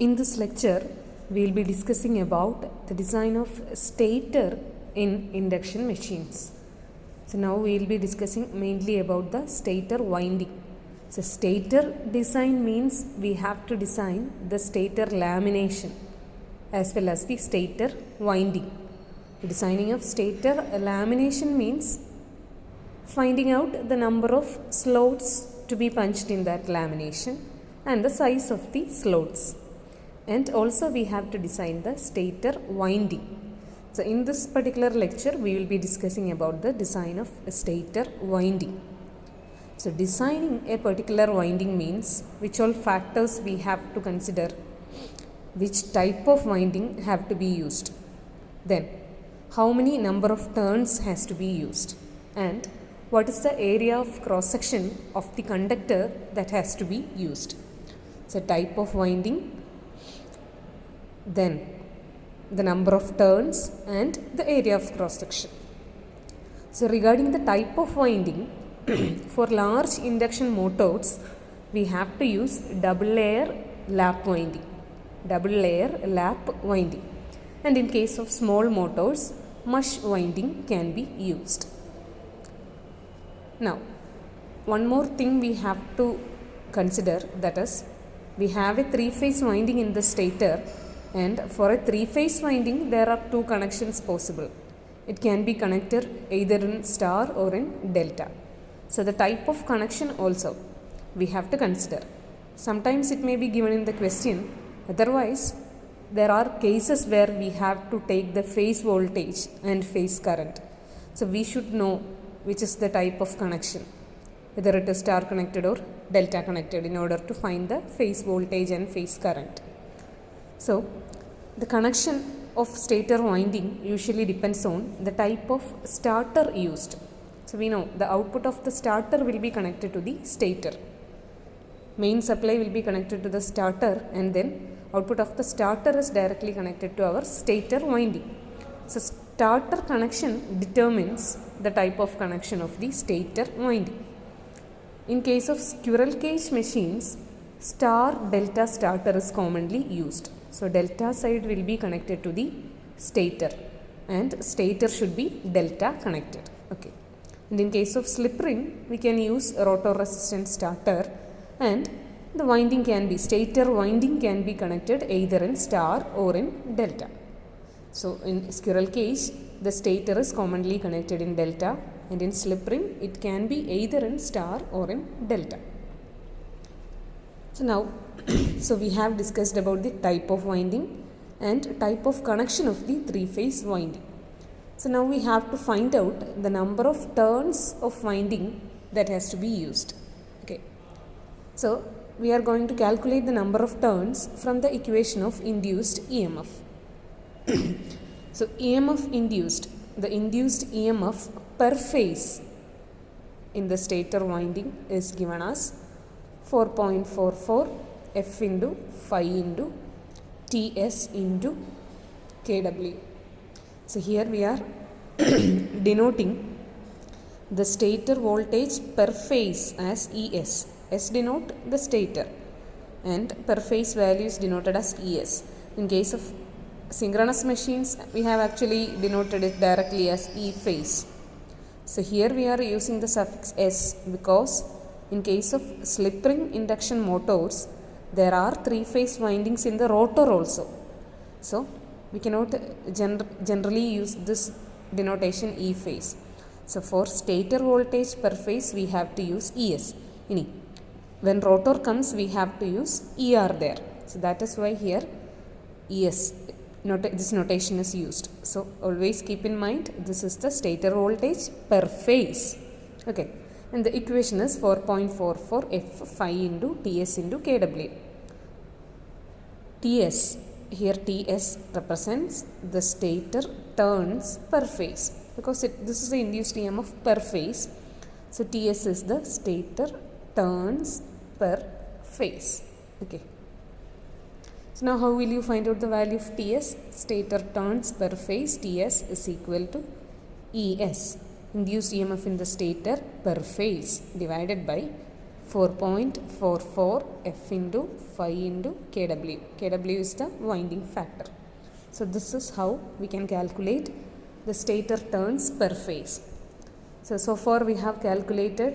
In this lecture, we will be discussing about the design of stator in induction machines. So now we will be discussing mainly about the stator winding. So stator design means we have to design the stator lamination as well as the stator winding. The designing of stator lamination means finding out the number of slots to be punched in that lamination and the size of the slots. And also we have to design the stator winding. So in this particular lecture we will be discussing about the design of a stator winding. So designing a particular winding means which all factors we have to consider, which type of winding have to be used, then how many number of turns has to be used, and what is the area of cross section of the conductor that has to be used. So type of winding, then the number of turns and the area of cross section. So regarding the type of winding, for large induction motors we have to use double layer lap winding, and in case of small motors mush winding can be used. Now one more thing we have to consider, that is we have a three-phase winding in the stator, and for a three-phase winding there are two connections possible. It can be connected either in star or in delta. So the type of connection also we have to consider. Sometimes it may be given in the question, otherwise there are cases where we have to take the phase voltage and phase current. So we should know which is the type of connection, whether it is star connected or delta connected, in order to find the phase voltage and phase current. So the connection of stator winding usually depends on the type of starter used. So we know the output of the starter will be connected to the stator. Main supply will be connected to the starter, and then output of the starter is directly connected to our stator winding. So starter connection determines the type of connection of the stator winding. In case of squirrel cage machines, star delta starter is commonly used. So delta side will be connected to the stator and stator should be delta connected. Okay. And in case of slip ring, we can use rotor resistant starter, and the winding can be, stator winding can be connected either in star or in delta. So in squirrel cage, the stator is commonly connected in delta, and in slip ring it can be either in star or in delta. So now so we have discussed about the type of winding and type of connection of the three-phase winding. So now we have to find out the number of turns of winding that has to be used. Okay. So we are going to calculate the number of turns from the equation of induced EMF. So EMF induced, the induced EMF per phase in the stator winding is given as 4.44 F into phi into Ts into kW. So here we are denoting the stator voltage per phase as ES. S denote the stator and per phase value is denoted as ES. In case of synchronous machines, we have actually denoted it directly as E phase. So here we are using the suffix S because in case of slip ring induction motors, there are three-phase windings in the rotor also. So we cannot generally use this denotation E phase. So for stator voltage per phase we have to use ES. When rotor comes we have to use ER there. So that is why here ES, this notation is used. So always keep in mind this is the stator voltage per phase. Okay. And the equation is 4.44 F phi into Ts into kW. Ts, here Ts represents the stator turns per phase, because this is the induced EMF per phase. So Ts is the stator turns per phase. Okay. So now how will you find out the value of Ts? Stator turns per phase, Ts is equal to Es, induced EMF in the stator per phase, divided by 4.44 F into 5 into kW. kW is the winding factor. So this is how we can calculate the stator turns per phase. So far we have calculated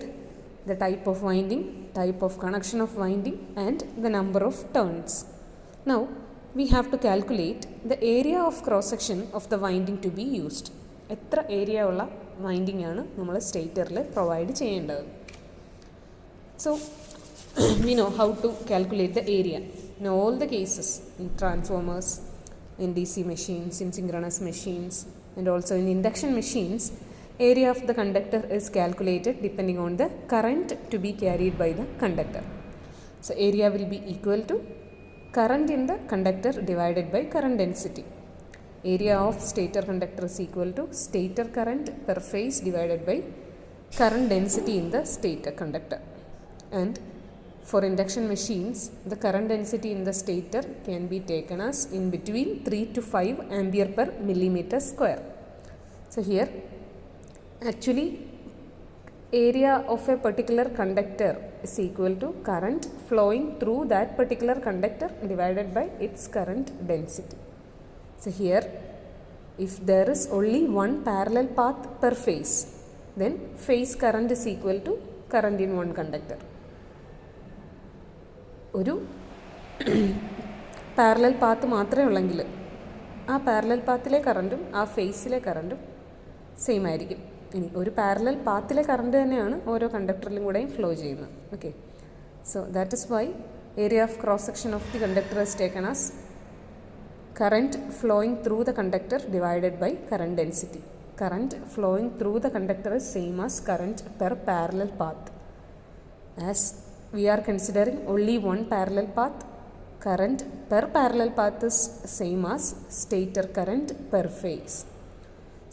the type of winding, type of connection of winding and the number of turns. Now we have to calculate the area of cross section of the winding to be used. എത്ര area ഉള്ള winding ആണ് നമ്മൾ സ്റ്റേറ്ററിൽ provide ചെയ്യേണ്ടത്. So we know how to calculate the area in all the cases, in transformers, in DC machines, in synchronous machines and also in induction machines. Area of the conductor is calculated depending on the current to be carried by the conductor. So area will be equal to current in the conductor divided by current density. Area of stator conductor is equal to stator current per phase divided by current density in the stator conductor. And for induction machines, the current density in the stator can be taken as in between 3 to 5 ampere per millimeter square. So here actually area of a particular conductor is equal to current flowing through that particular conductor divided by its current density. So here if there is only one parallel path per phase, then phase current is equal to current in one conductor. ഒരു parallel path മാത്രമേ ഉള്ളെങ്കിൽ ആ parallel പാത്തിലെ കറൻറ്റും ആ ഫേസിലെ കറൻറ്റും same ആയിരിക്കും. ഇനി ഒരു parallel പാത്തിലെ current തന്നെയാണ് ഓരോ കണ്ടക്ടറിലും കൂടെയും ഫ്ലോ ചെയ്യുന്നത്. Okay, so that is why area of cross section of the conductor is taken as current flowing through the conductor divided by current density. Current flowing through the conductor is same as current per parallel path. As we are considering only one parallel path, current per parallel path is same as stator current per phase.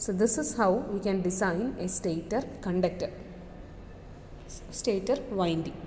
So this is how we can design a stator conductor, stator winding.